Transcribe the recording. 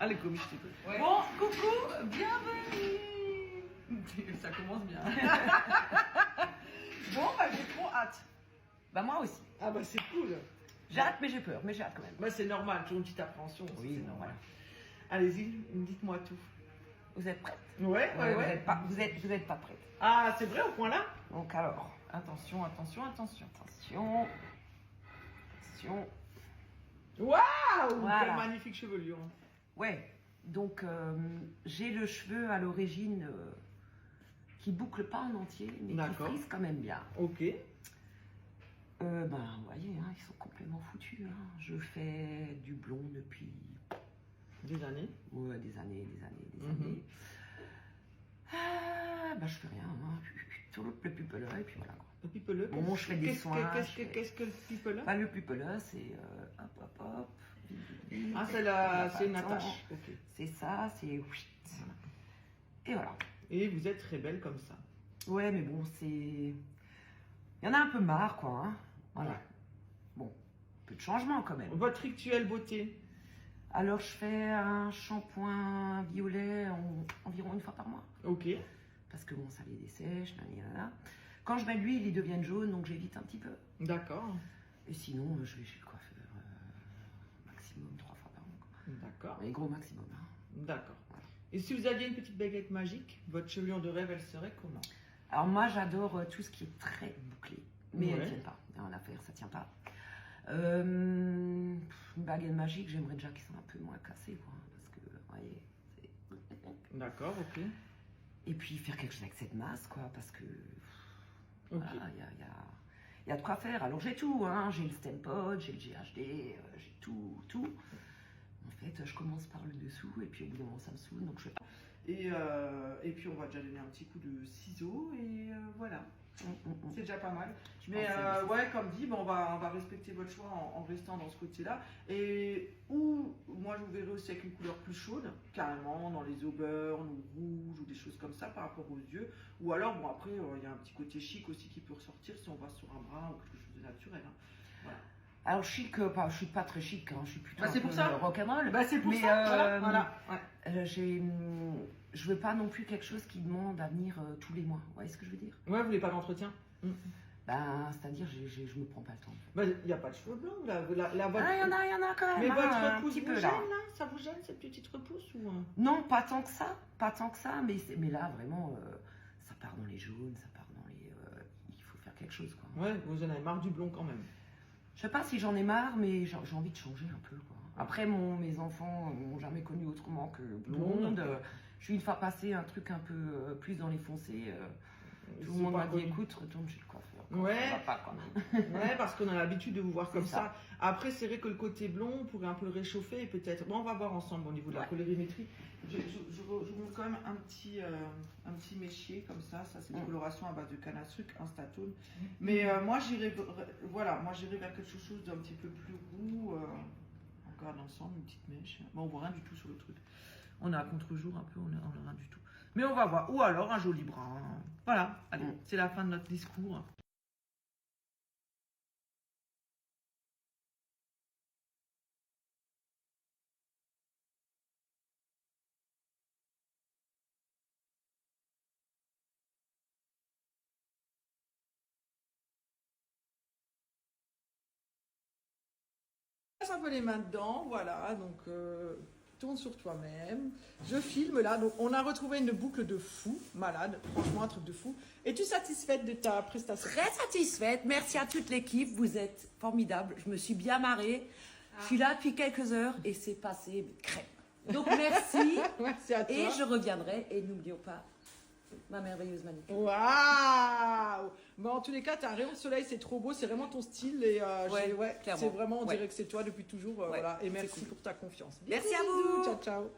Allez, comme je t'ai dit. Ouais. Bon, coucou, bienvenue. Ça commence bien. Bon, bah j'ai trop hâte. Bah moi aussi. Ah bah c'est cool. J'ai hâte, mais j'ai peur, mais j'ai hâte quand même. Bah c'est normal, toujours une petite appréhension. Oui, c'est normal. voilà. Allez-y, dites-moi tout. Vous êtes prête? Ouais. Vous êtes pas prête. Ah, c'est vrai au point là? Donc alors, attention. Waouh! Voilà. Quelle magnifique chevelure. Ouais, donc j'ai le cheveu à l'origine qui boucle pas en entier, mais qui D'accord. frise quand même bien. Ok. Ben, vous voyez, hein, ils sont complètement foutus. Hein. Je fais du blond depuis Des années. ouais, des années. Mhm. Ah, ben, je fais rien. Hein. Sur le pupilleux, et puis voilà. Quoi. Le pipeleux. Bon, je fais des soins. Qu'est-ce que le pipeleux? Ben, le pupilleux, c'est hop. Ah, c'est une attache. Ok. C'est ça, c'est. Et voilà. Et vous êtes très belle comme ça. Ouais, mais bon, c'est. Il y en a un peu marre, quoi. Hein. Voilà. Ouais. Bon, peu de changement quand même. Votre rituel beauté? Alors, je fais un shampoing violet environ une fois par mois. Ok. Parce que bon, ça les dessèche, nanana. Quand je mets de l'huile, ils deviennent jaunes, donc j'évite un petit peu. D'accord. Et sinon, je vais chez le coiffeur maximum 3 fois par mois. Quoi. D'accord. Mais gros maximum. Hein. D'accord. Voilà. Et si vous aviez une petite baguette magique, votre chevelure de rêve, elle serait comment? Alors moi, j'adore tout ce qui est très bouclé. Mais Ouais. elles ne tiennent pas. En affaire, ça tient pas. Une baguette magique, j'aimerais déjà qu'ils soient un peu moins cassés, quoi. Parce que, vous voyez, c'est... D'accord, ok. Et puis faire quelque chose avec cette masse, quoi, parce que... Ok. Voilà, il y a de quoi faire. Alors j'ai tout, hein. J'ai le Stenpot, j'ai le GHD, j'ai tout. En fait, je commence par le dessous et puis au bout d'un moment ça me saoule, donc je fais pas. Et puis on va déjà donner un petit coup de ciseaux et voilà. C'est déjà pas mal. Mais pense que ouais, comme dit, on va respecter votre choix en restant dans ce côté-là. Et ou moi je vous verrai aussi avec une couleur plus chaude, carrément dans les auburn ou rouge ou des choses comme ça par rapport aux yeux. Ou alors bon après il y a un petit côté chic aussi qui peut ressortir si on va sur un brun ou quelque chose de naturel. Hein. Voilà. Alors chic, je suis pas très chic, hein. Je suis plutôt Bah, c'est un pour peu ça. rock'n'roll. Bah c'est pour Mais, ça. Voilà. Ouais. Je veux pas non plus quelque chose qui demande à venir tous les mois. Vous voyez ce que je veux dire? Ouais, vous voulez pas d'entretien? Ben, c'est-à-dire, je me prends pas le temps. Bah, il n'y a pas de cheveux blancs là. Ah, il y en a quand même. Mais hein, votre un repousse petit vous peu gêne là. là? Ça vous gêne cette petite repousse ou... Non, pas tant que ça, mais là vraiment, ça part dans les jaunes, ça part dans les. Il faut faire quelque chose, quoi. Ouais, vous en avez marre du blond quand même. Je sais pas si j'en ai marre, mais j'ai envie de changer un peu, quoi. Après, mes enfants m'ont jamais connu autrement que blonde. Je suis une fois passé un truc un peu plus dans les foncés. Tout le monde m'a dit, écoute, retourne chez le coiffeur. Quoi. Ouais. Ça va pas, quand même. Ouais, parce qu'on a l'habitude de vous voir comme C'est ça. Après, c'est vrai que le côté blond, on pourrait un peu le réchauffer et peut-être. Bon, on va voir ensemble au niveau de la Ouais. colorimétrie. Je vous montre quand même un petit méchier comme ça. Ça, c'est une coloration à base de canne à sucre, Instatone. Mais moi, j'irai vers quelque chose d'un petit peu plus roux. On regarde ensemble, une petite mèche. Bon, on voit rien du tout sur le truc. On est à contre-jour un peu, on a rien du tout. Mais on va voir. Ou alors un joli brun. Voilà, allez, c'est la fin de notre discours. Passe un peu les mains dedans, voilà, donc tourne sur toi-même. Je filme là, donc on a retrouvé une boucle de fou, malade, franchement un truc de fou. Es-tu satisfaite de ta prestation? Très satisfaite. Merci à toute l'équipe. Vous êtes formidables. Je me suis bien marrée. Je suis là depuis quelques heures et c'est passé crème. Donc merci. Merci à toi. Et je reviendrai. Et n'oublions pas ma merveilleuse manicure. Waouh! Mais en tous les cas, t'as un rayon de soleil, c'est trop beau, c'est vraiment ton style et clairement. c'est vraiment, on Ouais. dirait que c'est toi depuis toujours. Voilà. Et merci cool. pour ta confiance. Merci à Bisous, vous. ciao ciao.